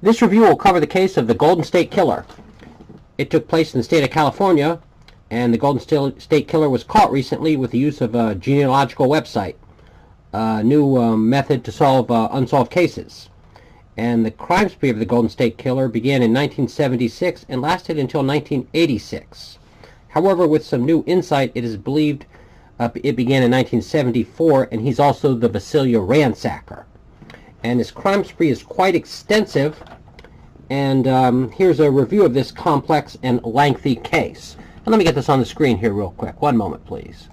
This review will cover the case of the Golden State Killer. It took place in the state of California, and the Golden State Killer was caught recently with the use of a genealogical website, a new method to solve unsolved cases. And the crime spree of the Golden State Killer began in 1976 and lasted until 1986. However, with some new insight, it is believed it began in 1974, and he's also the Visalia ransacker. And his crime spree is quite extensive, and here's a review of this complex and lengthy case. And let me get this on the screen here real quick. One moment, please.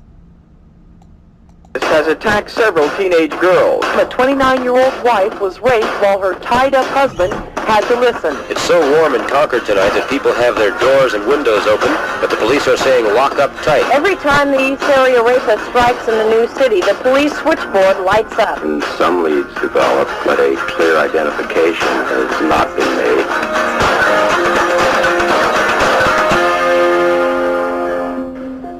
This has attacked several teenage girls. A 29-year-old wife was raped while her tied-up husband had to listen. It's so warm in Concord tonight that people have their doors and windows open, but the police are saying lock up tight. Every time the East Area rapist strikes in the new city, the police switchboard lights up. And some leads developed, but a clear identification has not been made.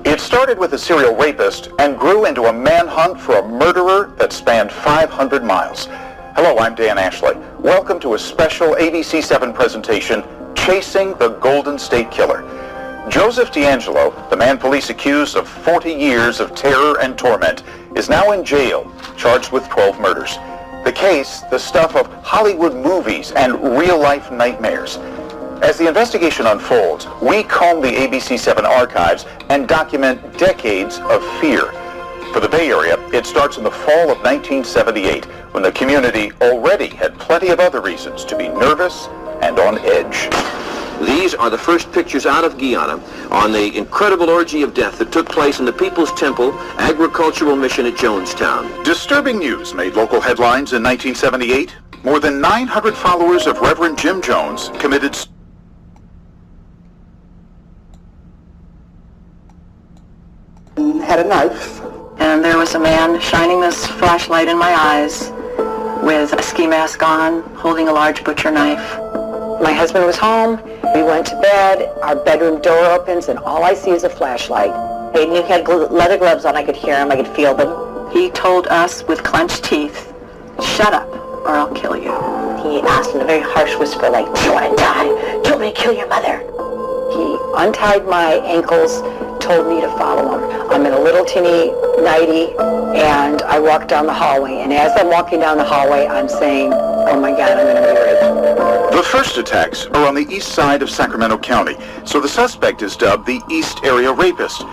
It started with a serial rapist and grew into a manhunt for a murderer that spanned 500 miles. Hello, I'm Dan Ashley. Welcome to a special ABC7 presentation, Chasing the Golden State Killer. Joseph D'Angelo, the man police accused of 40 years of terror and torment, is now in jail, charged with 12 murders. The case, the stuff of Hollywood movies and real-life nightmares. As the investigation unfolds, we comb the ABC7 archives and document decades of fear. For the Bay Area, it starts in the fall of 1978, when the community already had plenty of other reasons to be nervous and on edge. These are the first pictures out of Guyana on the incredible orgy of death that took place in the People's Temple Agricultural Mission at Jonestown. Disturbing news made local headlines in 1978. More than 900 followers of Reverend Jim Jones committed Had a knife. And there was a man shining this flashlight in my eyes with a ski mask on, holding a large butcher knife. My husband was home. We went to bed. Our bedroom door opens, and all I see is a flashlight. And he had leather gloves on. I could hear him. I could feel them. He told us with clenched teeth, "Shut up, or I'll kill you." He asked in a very harsh whisper, like, "Do you want to die? Do you want me to kill your mother?" He untied my ankles, told me to follow him. I'm in a little tinny nightie, and I walk down the hallway. And as I'm walking down the hallway, I'm saying, "Oh my God, I'm going to be raped." The first attacks are on the east side of Sacramento County, so the suspect is dubbed the East Area Rapist.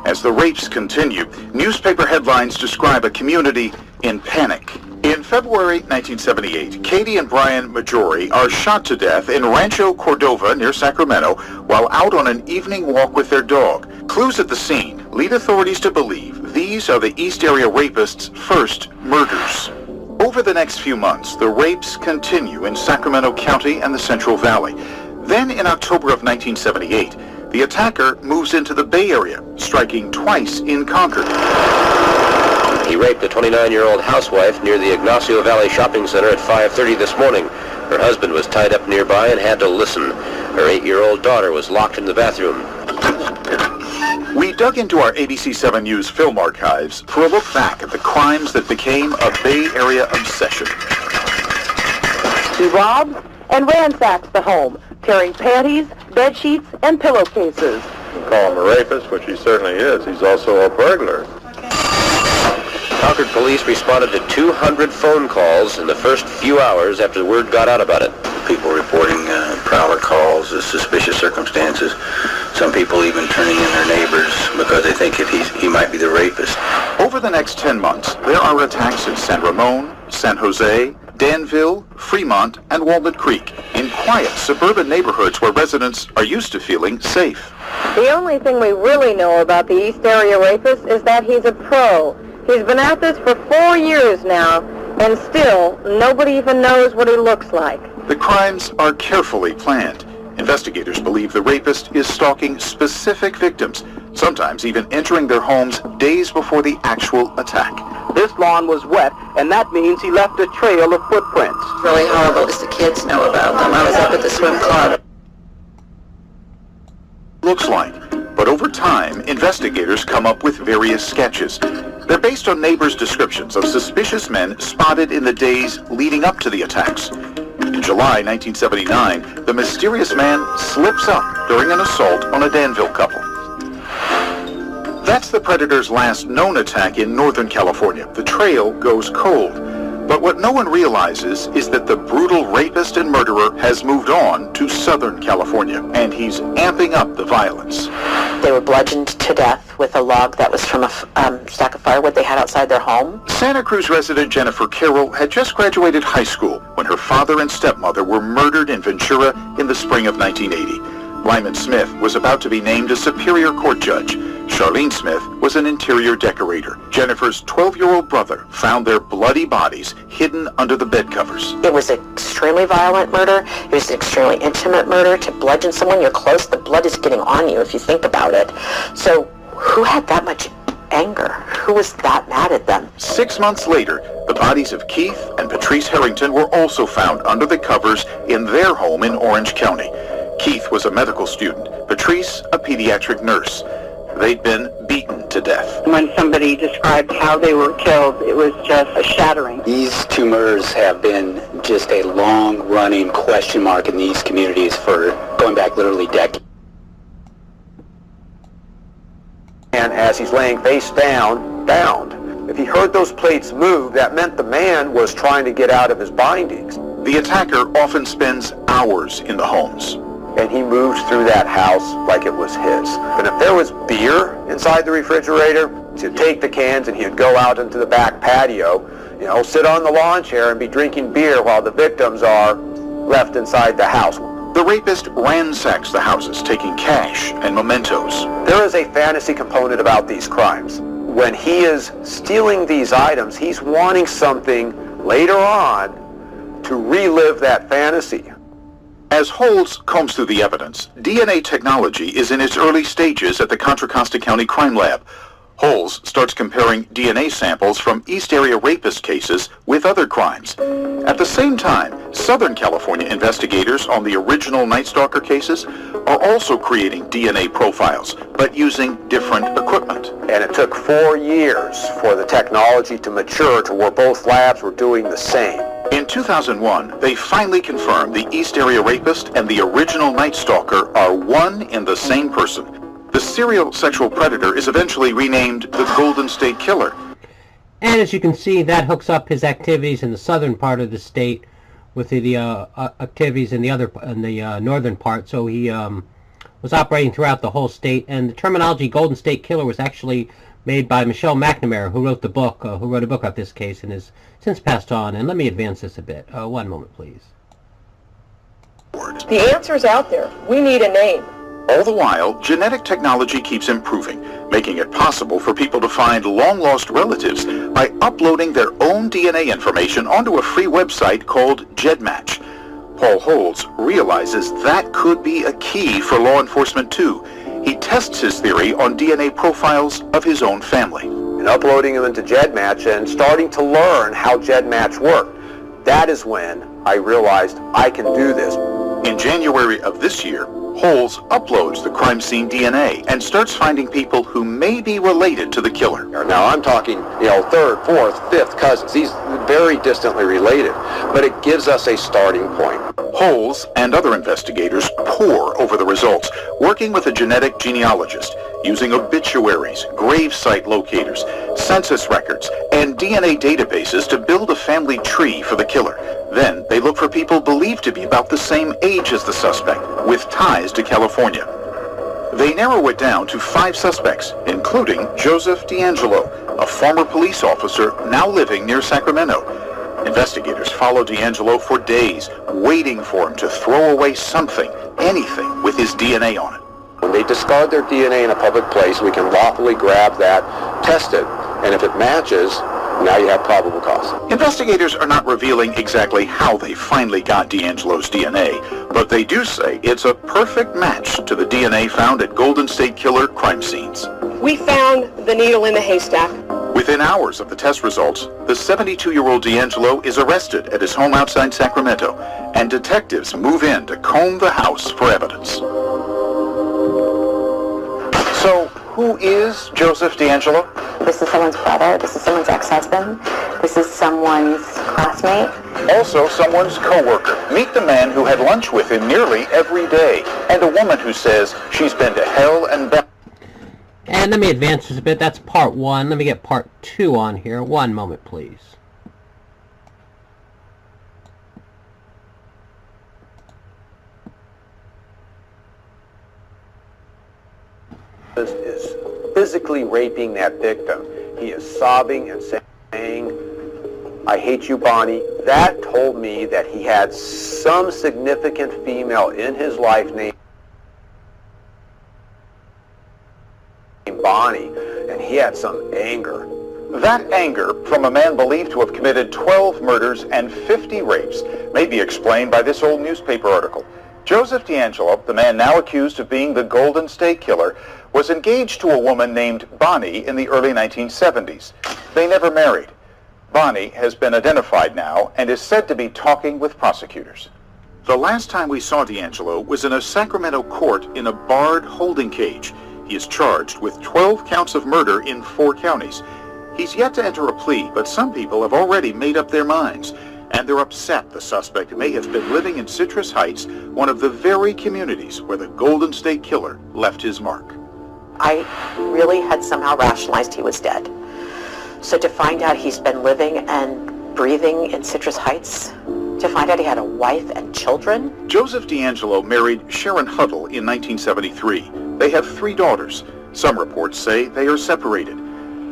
As the rapes continue, newspaper headlines describe a community in panic. In February 1978, Katie and Brian Majori are shot to death in Rancho Cordova near Sacramento while out on an evening walk with their dog. Clues at the scene lead authorities to believe these are the East Area Rapist's first murders. Over the next few months, the rapes continue in Sacramento County and the Central Valley. Then in October of 1978, the attacker moves into the Bay Area, striking twice in Concord. He raped a 29-year-old housewife near the Ignacio Valley Shopping Center at 5:30 this morning. Her husband was tied up nearby and had to listen. Her 8-year-old daughter was locked in the bathroom. We dug into our ABC7 News film archives for a look back at the crimes that became a Bay Area obsession. He robbed and ransacked the home, carrying panties, bed sheets, and pillowcases. You call him a rapist, which he certainly is. He's also a burglar. Concord police responded to 200 phone calls in the first few hours after the word got out about it. People reporting prowler calls, suspicious circumstances. Some people even turning in their neighbors because they think he might be the rapist. Over the next 10 months, there are attacks in San Ramon, San Jose, Danville, Fremont, and Walnut Creek, in quiet suburban neighborhoods where residents are used to feeling safe. The only thing we really know about the East Area Rapist is that he's a pro. He's been at this for 4 years now, and still, nobody even knows what he looks like. The crimes are carefully planned. Investigators believe the rapist is stalking specific victims, sometimes even entering their homes days before the actual attack. This lawn was wet, and that means he left a trail of footprints. It's really horrible because the kids know about them. I was up at the swim club. Looks like. But over time, investigators come up with various sketches. They're based on neighbors' descriptions of suspicious men spotted in the days leading up to the attacks. In July 1979, the mysterious man slips up during an assault on a Danville couple. That's the Predator's last known attack in Northern California. The trail goes cold. But what no one realizes is that the brutal rapist and murderer has moved on to Southern California, and he's amping up the violence. They were bludgeoned to death with a log that was from a stack of firewood they had outside their home. Santa Cruz resident Jennifer Carroll had just graduated high school when her father and stepmother were murdered in Ventura in the spring of 1980. Lyman Smith was about to be named a Superior Court judge. Charlene Smith was an interior decorator. Jennifer's 12-year-old brother found their bloody bodies hidden under the bed covers. It was an extremely violent murder. It was an extremely intimate murder. To bludgeon someone, you're close, the blood is getting on you if you think about it. So who had that much anger? Who was that mad at them? 6 months later, the bodies of Keith and Patrice Harrington were also found under the covers in their home in Orange County. Keith was a medical student, Patrice a pediatric nurse. They'd been beaten to death. When somebody described how they were killed, it was just shattering. These two murders have been just a long-running question mark in these communities for going back literally decades. And as he's laying face down, bound. If he heard those plates move, that meant the man was trying to get out of his bindings. The attacker often spends hours in the homes. And he moved through that house like it was his. And if there was beer inside the refrigerator, he'd take the cans and he'd go out into the back patio, sit on the lawn chair and be drinking beer while the victims are left inside the house. The rapist ransacks the houses, taking cash and mementos. There is a fantasy component about these crimes. When he is stealing these items, he's wanting something later on to relive that fantasy. As Holz combs through the evidence, DNA technology is in its early stages at the Contra Costa County Crime Lab. Holz starts comparing DNA samples from East Area rapist cases with other crimes. At the same time, Southern California investigators on the original Night Stalker cases are also creating DNA profiles, but using different equipment. And it took 4 years for the technology to mature to where both labs were doing the same. In 2001, they finally confirmed the East Area rapist and the original Night Stalker are one and the same person. The serial sexual predator is eventually renamed the Golden State Killer. And as you can see, that hooks up his activities in the southern part of the state with the activities in the northern part. So he was operating throughout the whole state. And the terminology Golden State Killer was actually made by Michelle McNamara, who wrote a book about this case and has since passed on. And let me advance this a bit. One moment, please. The answer's out there. We need a name. All the while, genetic technology keeps improving, making it possible for people to find long-lost relatives by uploading their own DNA information onto a free website called GEDmatch. Paul Holz realizes that could be a key for law enforcement too. He tests his theory on DNA profiles of his own family. And uploading them into GEDmatch and starting to learn how GEDmatch worked. That is when I realized I can do this. In January of this year, Holz uploads the crime scene DNA and starts finding people who may be related to the killer. Now I'm talking, third, fourth, fifth cousins. These very distantly related, but it gives us a starting point. Holz and other investigators pore over the results, working with a genetic genealogist, using obituaries, gravesite locators, census records, and DNA databases to build a family tree for the killer. Then they look for people believed to be about the same age as the suspect, with ties to California. They narrow it down to 5 suspects, including Joseph D'Angelo, a former police officer now living near Sacramento. Investigators follow D'Angelo for days, waiting for him to throw away something, anything, with his DNA on it. When they discard their DNA in a public place, we can lawfully grab that, test it, and if it matches, now you have probable cause. Investigators are not revealing exactly how they finally got D'Angelo's DNA, but they do say it's a perfect match to the DNA found at Golden State Killer crime scenes. We found the needle in the haystack. Within hours of the test results, the 72-year-old D'Angelo is arrested at his home outside Sacramento, and detectives move in to comb the house for evidence. So, who is Joseph D'Angelo? This is someone's brother. This is someone's ex-husband. This is someone's classmate. Also someone's co-worker. Meet the man who had lunch with him nearly every day, and a woman who says she's been to hell and back. And let me advance this a bit. That's part 1. Let me get part 2 on here. One moment, please. Is physically raping that victim. He is sobbing and saying, "I hate you, Bonnie." That told me that he had some significant female in his life named Bonnie, and he had some anger. That anger from a man believed to have committed 12 murders and 50 rapes may be explained by this old newspaper article. Joseph DeAngelo, the man now accused of being the Golden State Killer, was engaged to a woman named Bonnie in the early 1970s. They never married. Bonnie has been identified now and is said to be talking with prosecutors. The last time we saw DeAngelo was in a Sacramento court in a barred holding cage. He is charged with 12 counts of murder in 4 counties. He's yet to enter a plea, but some people have already made up their minds, and they're upset the suspect may have been living in Citrus Heights, one of the very communities where the Golden State Killer left his mark. I really had somehow rationalized he was dead. So to find out he's been living and breathing in Citrus Heights, to find out he had a wife and children. Joseph DeAngelo married Sharon Huddle in 1973. They have 3 daughters. Some reports say they are separated.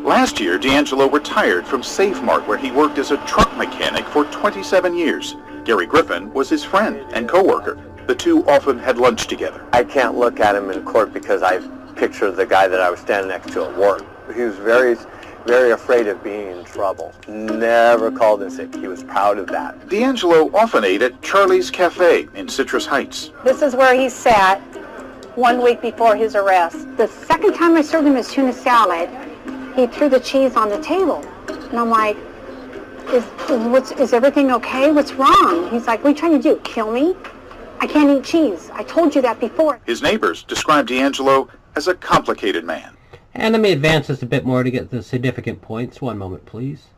Last year, DeAngelo retired from SafeMart, where he worked as a truck mechanic for 27 years. Gary Griffin was his friend and co-worker. The two often had lunch together. I can't look at him in court because I picture the guy that I was standing next to at work. He was very afraid of being in trouble. Never called in sick. He was proud of that. DeAngelo often ate at Charlie's Cafe in Citrus Heights. This is where he sat 1 week before his arrest. The second time I served him his tuna salad, he threw the cheese on the table. And I'm like, is everything okay? What's wrong? He's like, what are you trying to do, kill me? I can't eat cheese. I told you that before. His neighbors described DeAngelo as a complicated man. And let me advance this a bit more to get the significant points. One moment, please.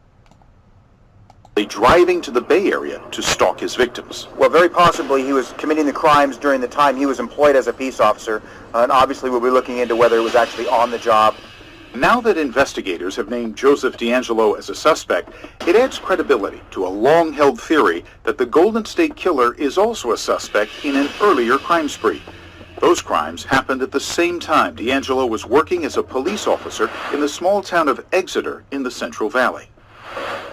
Driving to the Bay Area to stalk his victims. Well, very possibly he was committing the crimes during the time he was employed as a peace officer, and obviously we'll be looking into whether it was actually on the job. Now that investigators have named Joseph DeAngelo as a suspect, it adds credibility to a long-held theory that the Golden State Killer is also a suspect in an earlier crime spree. Those crimes happened at the same time DeAngelo was working as a police officer in the small town of Exeter in the Central Valley.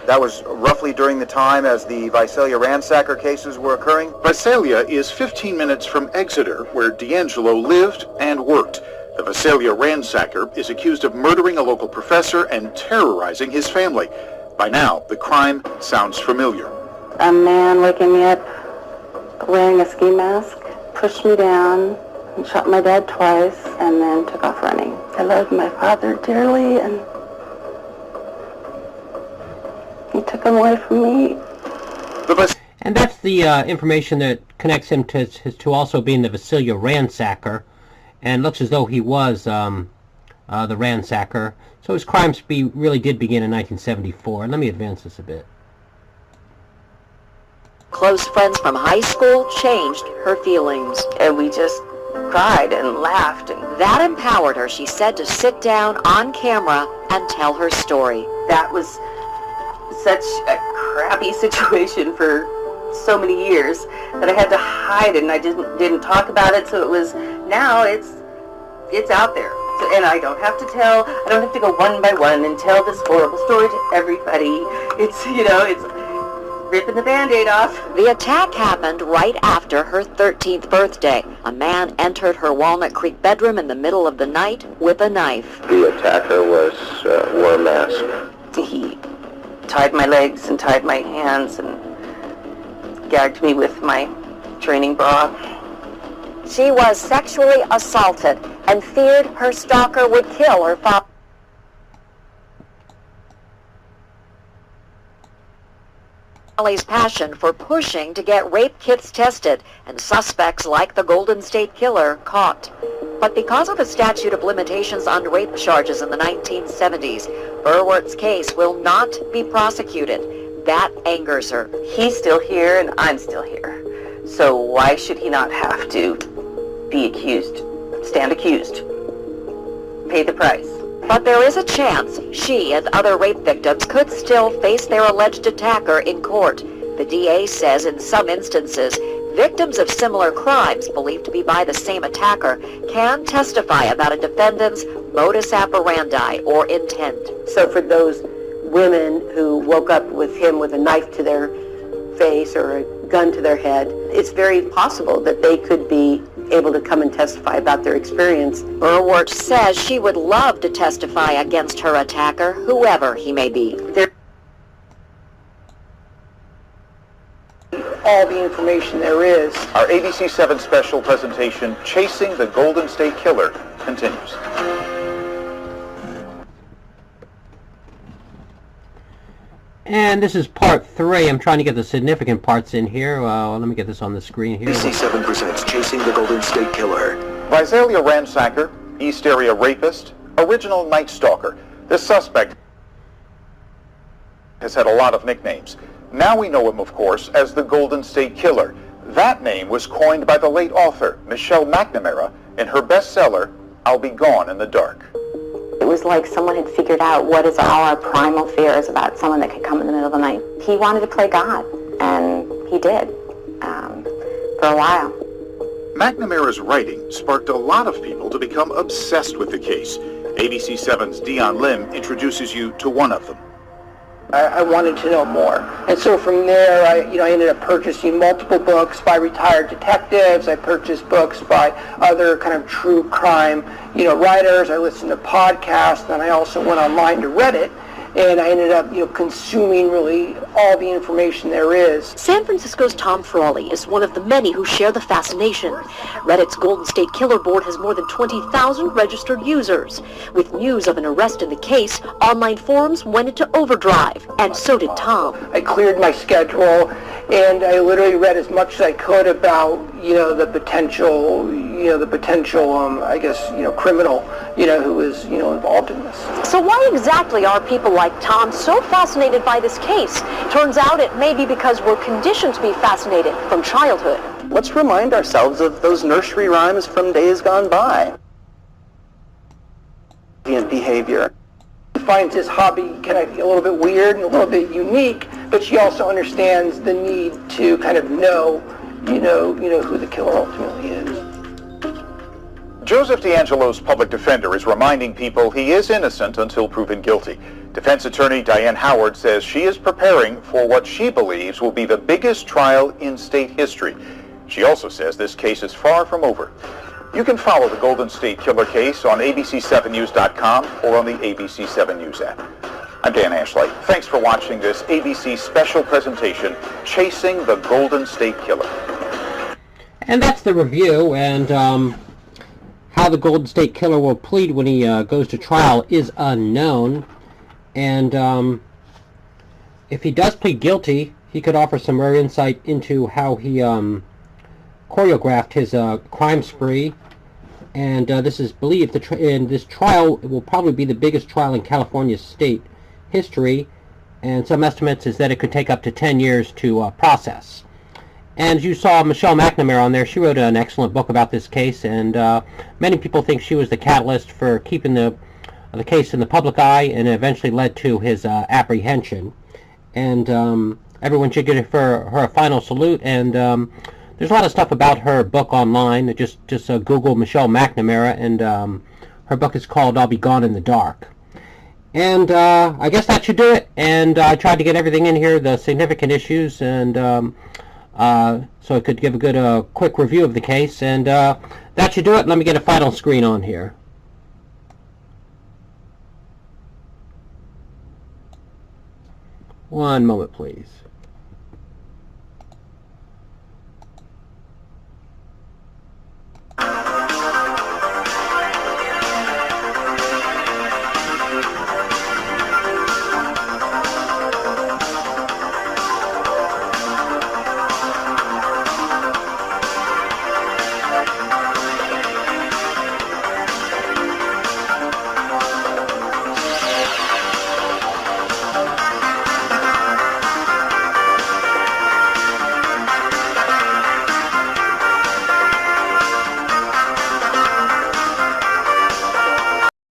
That was roughly during the time as the Visalia ransacker cases were occurring? Visalia is 15 minutes from Exeter, where DeAngelo lived and worked. The Visalia ransacker is accused of murdering a local professor and terrorizing his family. By now, the crime sounds familiar. A man waking me up wearing a ski mask pushed me down and shot my dad twice and then took off running. I loved my father dearly and he took him away from me. And that's the information that connects him to also being the Visalia ransacker. And looks as though he was the ransacker. So his crime spree really did begin in 1974. And let me advance this a bit. Close friends from high school changed her feelings. And we just cried and laughed. And that empowered her, she said, to sit down on camera and tell her story. That was such a crappy situation for so many years that I had to hide it and I didn't talk about it, so it was, now it's out there. So, and I don't have to go one by one and tell this horrible story to everybody. It's ripping the Band-Aid off. The attack happened right after her 13th birthday. A man entered her Walnut Creek bedroom in the middle of the night with a knife. The attacker wore a mask. He tied my legs and tied my hands and gagged me with my training bra. She was sexually assaulted and feared her stalker would kill her father. Family's passion for pushing to get rape kits tested and suspects like the Golden State Killer caught. But because of the statute of limitations on rape charges in the 1970s, Berwert's case will not be prosecuted. That angers her. He's still here and I'm still here. So why should he not have to be accused, stand accused, pay the price? But there is a chance she and other rape victims could still face their alleged attacker in court. The DA says in some instances, victims of similar crimes believed to be by the same attacker can testify about a defendant's modus operandi or intent. So for those women who woke up with him with a knife to their face or a gun to their head, it's very possible that they could be able to come and testify about their experience. Berwert says she would love to testify against her attacker, whoever he may be. All the information there is. Our ABC7 special presentation, Chasing the Golden State Killer, continues. And this is part 3. I'm trying to get the significant parts in here. Let me get this on the screen here. ABC7 presents Chasing the Golden State Killer. Visalia ransacker, East Area rapist, original Night Stalker. This suspect has had a lot of nicknames. Now we know him, of course, as the Golden State Killer. That name was coined by the late author, Michelle McNamara, in her bestseller, I'll Be Gone in the Dark. It was like someone had figured out what is all our primal fears about someone that could come in the middle of the night. He wanted to play God, and he did, for a while. McNamara's writing sparked a lot of people to become obsessed with the case. ABC7's Dion Lim introduces you to one of them. I wanted to know more. And so from there, I ended up purchasing multiple books by retired detectives. I purchased books by other kind of true crime, writers. I listened to podcasts, and I also went online to Reddit. And I ended up, consuming really all the information there is. San Francisco's Tom Frawley is one of the many who share the fascination. Reddit's Golden State Killer board has more than 20,000 registered users. With news of an arrest in the case, online forums went into overdrive, and so did Tom. I cleared my schedule, and I literally read as much as I could about, the potential, criminal, who is, involved in this. So why exactly are people like Tom so fascinated by this case? Turns out it may be because we're conditioned to be fascinated from childhood. Let's remind ourselves of those nursery rhymes from days gone by. Behavior. She finds this hobby kind of a little bit weird and a little bit unique, but she also understands the need to kind of know, who the killer ultimately is. Joseph DeAngelo's public defender is reminding people he is innocent until proven guilty. Defense attorney Diane Howard says she is preparing for what she believes will be the biggest trial in state history. She also says this case is far from over. You can follow the Golden State Killer case on abc7news.com or on the ABC7 News app. I'm Dan Ashley. Thanks for watching this ABC special presentation, Chasing the Golden State Killer. And that's the review, and how the Golden State Killer will plead when he goes to trial is unknown. And if he does plead guilty, he could offer some more insight into how he choreographed his crime spree. And this is believed, this trial will probably be the biggest trial in California state history. And some estimates is that it could take up to 10 years to process. And as you saw Michelle McNamara on there, she wrote an excellent book about this case, and many people think she was the catalyst for keeping the case in the public eye, and it eventually led to his apprehension. And everyone should give her a final salute. And there's a lot of stuff about her book online. Just Google Michelle McNamara, and her book is called I'll Be Gone in the Dark. And I guess that should do it. And I tried to get everything in here, the significant issues, and so I could give a good quick review of the case. And that should do it. Let me get a final screen on here. One moment, please.